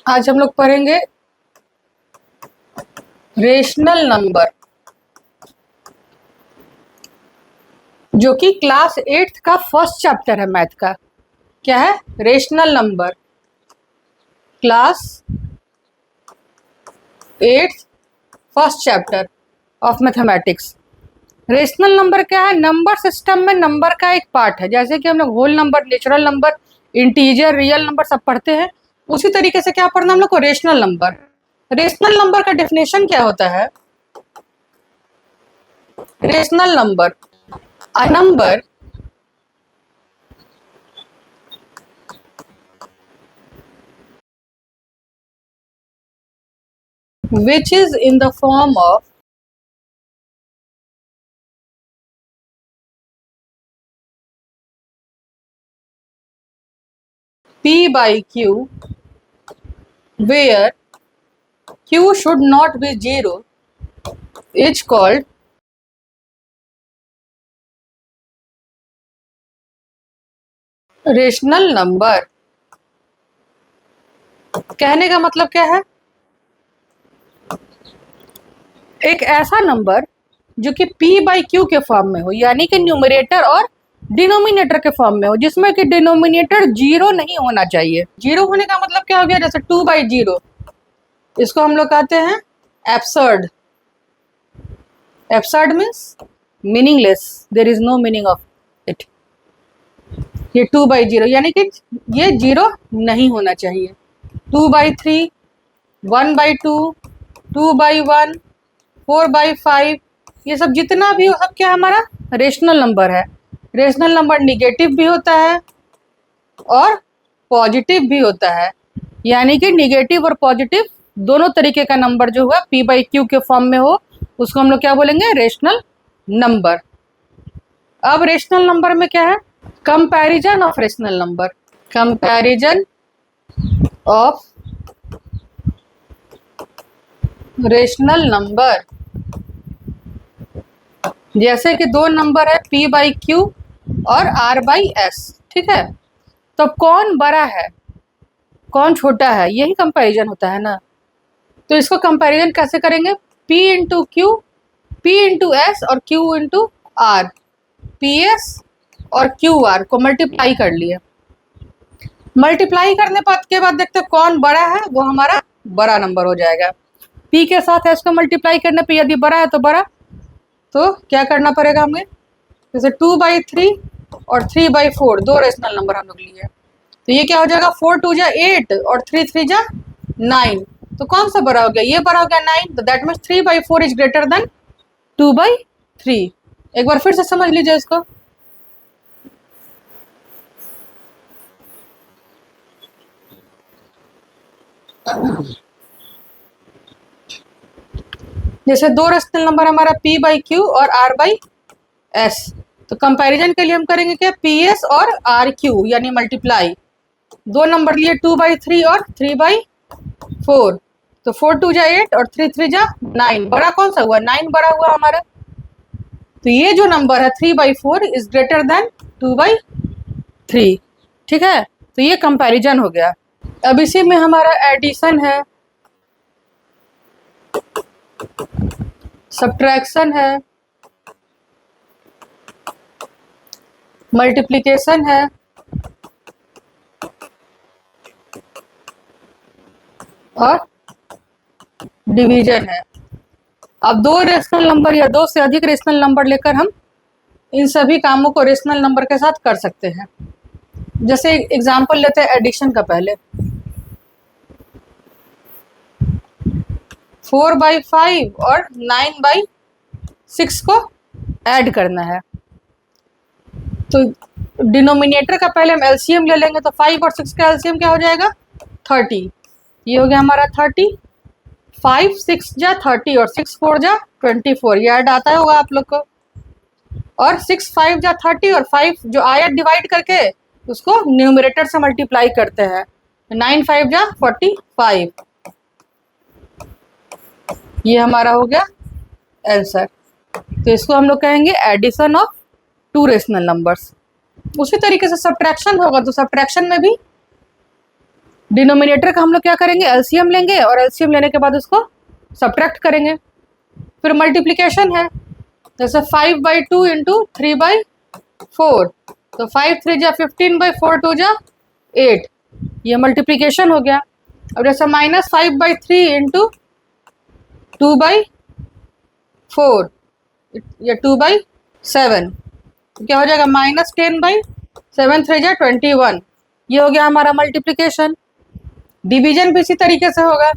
आज हम लोग पढ़ेंगे रेशनल नंबर, जो कि क्लास 8th का फर्स्ट चैप्टर है मैथ का। क्या है? Rational number, class 8th first chapter of mathematics. Rational number क्या है? नंबर सिस्टम में नंबर का एक पार्ट है। जैसे कि हम लोग whole number, natural number, integer, real number सब पढ़ते हैं, उसी तरीके से क्या पढ़ना हम लोग को? Rational number. रेशनल नंबर का डेफिनेशन क्या होता है? Rational number, a number which is in the form of P by Q, where Q should not be 0, is called rational number. कहने का मतलब क्या है? एक ऐसा नंबर जो कि P बाई Q के फॉर्म में हो, यानी कि न्यूमरेटर और डिनोमिनेटर के फॉर्म में हो, जिसमें कि डिनोमिनेटर 0 नहीं होना चाहिए। 0 होने का मतलब क्या हो गया? जैसे 2 बाई 0, इसको हम लोग कहते हैं absurd. Absurd means meaningless, there is no meaning of it. ये 2 बाई 0 यानी कि ये 0 नहीं होना चाहिए। 2 बाई 3, 1 बाई 2, 2 बाई 1, 4 बाई 5, ये सब जितना भी हो सब क्या हमारा रेशनल नंबर है। रेशनल नंबर निगेटिव भी होता है और पॉजिटिव भी होता है, यानी कि निगेटिव और पॉजिटिव दोनों तरीके का नंबर जो हुआ P बाई Q के फॉर्म में हो, उसको हम लोग क्या बोलेंगे? Rational number. अब रेशनल नंबर में क्या है? Comparison of rational number. Comparison of rational number, जैसे कि दो नंबर है P बाई Q और R बाई S, ठीक है? तो कौन बड़ा है कौन छोटा है, यही कंपैरिजन होता है ना। तो इसको कंपैरिजन कैसे करेंगे? P into Q, P into S और Q into R. P S और क्यू आर को मल्टीप्लाई कर लिए। मल्टीप्लाई करने के बाद देखते कौन बड़ा है, वो हमारा बड़ा नंबर हो जाएगा। P के साथ एस को मल्टीप्लाई करने पे यदि बड़ा है तो बड़ा, तो क्या करना पड़ेगा हमें? जैसे 2 बाई 3 और 3 बाई 4, दो रेशनल नंबर हम लोग लिए, तो ये क्या हो जाएगा? 4 2 जा 8 और 3 3 जा 9। तो कौन सा बड़ा हो गया? ये बड़ा हो गया 9। तो that means 3 by 4 is greater than 2 by 3। एक बार फिर से समझ लीजिए इसको। जैसे दो रेशनल नंबर हमारा P बाई Q और R बाई S, तो कंपैरिजन के लिए हम करेंगे क्या? PS और RQ यानी मल्टीप्लाई। दो नंबर लिए 2 बाई 3 और 3 बाई 4, तो 4 2 जा 8 और 3 3 जा 9। बड़ा कौन सा हुआ? 9 बड़ा हुआ हमारा। तो ये जो नंबर है 3 by 4 is greater than 2 by 3, ठीक है? तो ये कंपैरिजन हो गया। अब इसी में हमारा एडिशन है, सब्ट्रैक्शन है, मल्टीप्लिकेशन है और डिवीजन है। अब दो रेशनल नंबर या दो से अधिक रेशनल नंबर लेकर हम इन सभी कामों को रेशनल नंबर के साथ कर सकते हैं। जैसे एग्जांपल लेते हैं एडिशन का। पहले 4 बाई 5 और 9 बाई 6 को ऐड करना है, तो डिनोमिनेटर का पहले हम एलसीएम ले लेंगे, तो 5 और 6 का एलसीएम क्या हो जाएगा? 30। ये हो गया हमारा 30। 5 6 जा 30 और 6 4 जा 24, ये ऐड आता होगा आप लोग को। और 6 5 जा 30 और 5 जो आया डिवाइड करके उसको न्यूमरेटर से मल्टीप्लाई करते हैं, 9 5 जा 45। ये हमारा हो गया आंसर। तो इसको हम लोग कहेंगे addition of two rational numbers. उसी तरीके से सब्ट्रैक्शन होगा, तो सब्ट्रैक्शन में भी डिनोमिनेटर का हम लोग क्या करेंगे, एलसीएम लेंगे और एलसीएम लेने के बाद उसको सब्ट्रैक्ट करेंगे। फिर मल्टीप्लिकेशन है, जैसे 5/2 इंटू 3/4, तो 5 3 जा 15 4 2 जा 8, ये मल्टीप्लिकेशन हो गया। अब जैसे -5/3 इंटू 2/4 या 2/7, तो क्या हो जाएगा -10/7 3 जा 21, ये हो गया हमारा मल्टीप्लिकेशन। डिवीजन भी इसी तरीके से होगा,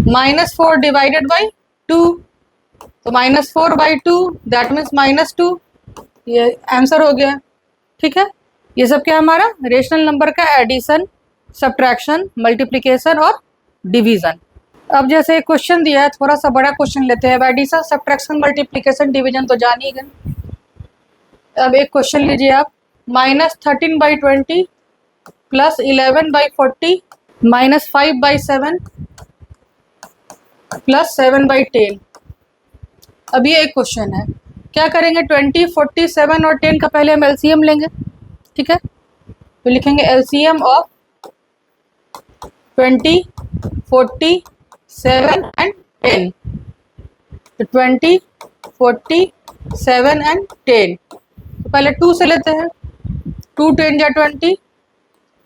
-4 डिवाइडेड बाई 2, तो -4/2 दैट मीन्स -2, ये आंसर हो गया। ठीक है, ये सब क्या हमारा रेशनल नंबर का एडिशन, सब्ट्रैक्शन, मल्टीप्लिकेशन और डिवीजन। अब जैसे एक क्वेश्चन दिया है, थोड़ा सा बड़ा क्वेश्चन लेते हैं। एडिशन, सब्ट्रैक्शन, मल्टीप्लिकेशन, डिवीजन तो जान ही गए। अब एक क्वेश्चन लीजिए आप, -13/20 प्लस 11/40 -5/7 प्लस 7/10। अब ये एक क्वेश्चन है, क्या करेंगे, 20, 40, 7 और 10 का पहले हम एलसीएम लेंगे। ठीक है, तो लिखेंगे एलसीएम ऑफ 20, 40, 7 एंड 10। तो 20, 40, 7 एंड 10, तो पहले 2 से लेते हैं। 2 10 जा 20,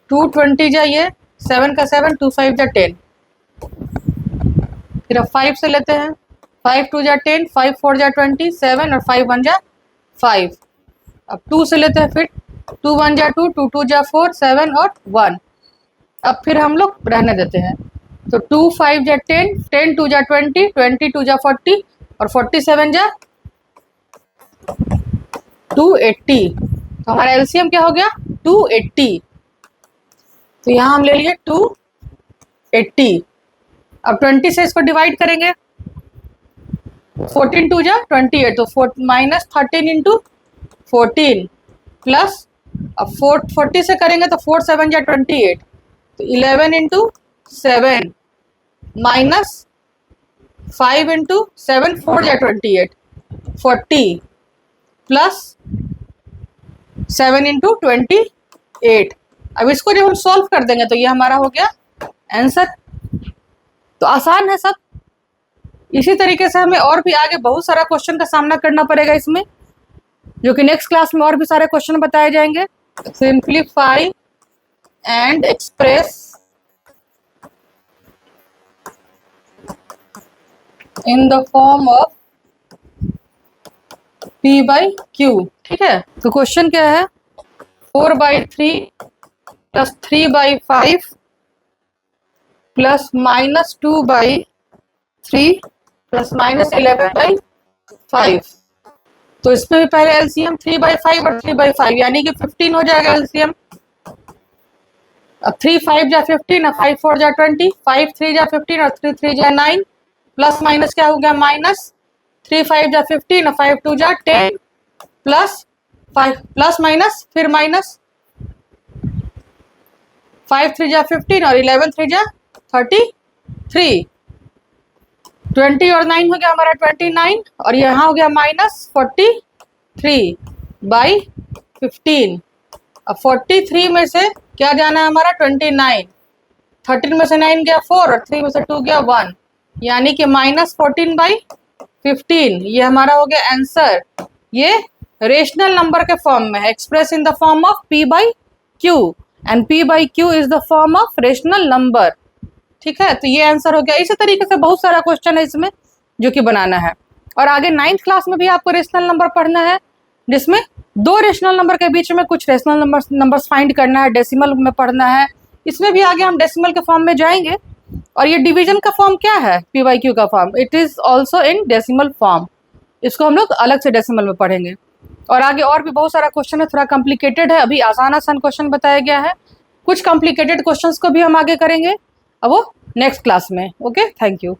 2 20 जा ये 7 का 7, 2 5 जा 10। फिर अब 5 से लेते हैं, 5 2 जा 10, 5 4 जा 20, 7 और 5 1 जा 5। अब 2 से लेते हैं, फिर 2 1 जा 2, 2 2 जा 4, 7 और 1। अब फिर हम लोग रहने देते हैं, तो 2 5 जा 10, 10 2 जा 20, 20 2 जा 40 और 47 जा 280। तो हमारा एलसीएम क्या हो गया, 280। तो यहाँ हम ले लिए 280। अब 20 से इसको डिवाइड करेंगे, 14 2 जा 28, तो -13 इंटू 14 प्लस, अब 40 से करेंगे तो 4 7 जा 28, तो 11 इंटू 7 माइनस 5 इंटू 7 4 जा 28, 40 प्लस 7 इंटू 28। अब इसको जब हम सॉल्व कर देंगे तो ये हमारा हो गया आंसर। तो आसान है सब। इसी तरीके से हमें और भी आगे बहुत सारा क्वेश्चन का सामना करना पड़ेगा इसमें, जो कि नेक्स्ट क्लास में और भी सारे क्वेश्चन बताए जाएंगे। Simplify and express in the form of P/Q। ठीक है, तो क्वेश्चन क्या है, 4/3 प्लस 3/5 प्लस -2/3 प्लस -11/5। तो इसमें भी पहले एलसीएम 3/5 और 3/5 यानी कि 15 हो जाएगा एलसीएम। अब 3 5 जा 15 और 5 4 जा 20, 5 3 जा 15 और 3 3 जा 9, प्लस माइनस क्या हो गया, -3 5 जा 15 और 5 2 जा 10 प्लस 5 प्लस माइनस फिर माइनस 5 3 जा 15 और 11 3 जा 33, 20 और 9 हो गया हमारा 29 और यहाँ हो गया -43/15। अब 43 में से क्या जाना है हमारा 29, 13 में से 9 गया 4 और 3 में से 2 गया 1, यानी कि -14/15, ये हमारा हो गया आंसर। ये रेशनल नंबर के फॉर्म में है, express in the form of P/Q and P/Q is the form of rational number. ठीक है, तो ये आंसर हो गया। इसी तरीके से बहुत सारा क्वेश्चन है इसमें जो कि बनाना है। और आगे 9th क्लास में भी आपको रेशनल नंबर पढ़ना है, जिसमें दो रेशनल नंबर के बीच में कुछ रेशनल नंबर्स फाइंड करना है, डेसिमल में पढ़ना है। इसमें भी आगे हम डेसिमल के फॉर्म में जाएंगे। और ये डिवीजन का फॉर्म क्या है, P/Q का form, it is also in decimal form. इसको हम लोग अलग से डेसिमल में पढ़ेंगे। और आगे और भी बहुत सारा क्वेश्चन है, थोड़ा कॉम्प्लिकेटेड है। अभी आसान आसान क्वेश्चन बताया गया है, कुछ कॉम्प्लिकेटेड क्वेश्चंस को भी हम आगे करेंगे, अब वो नेक्स्ट क्लास में। Okay, thank you.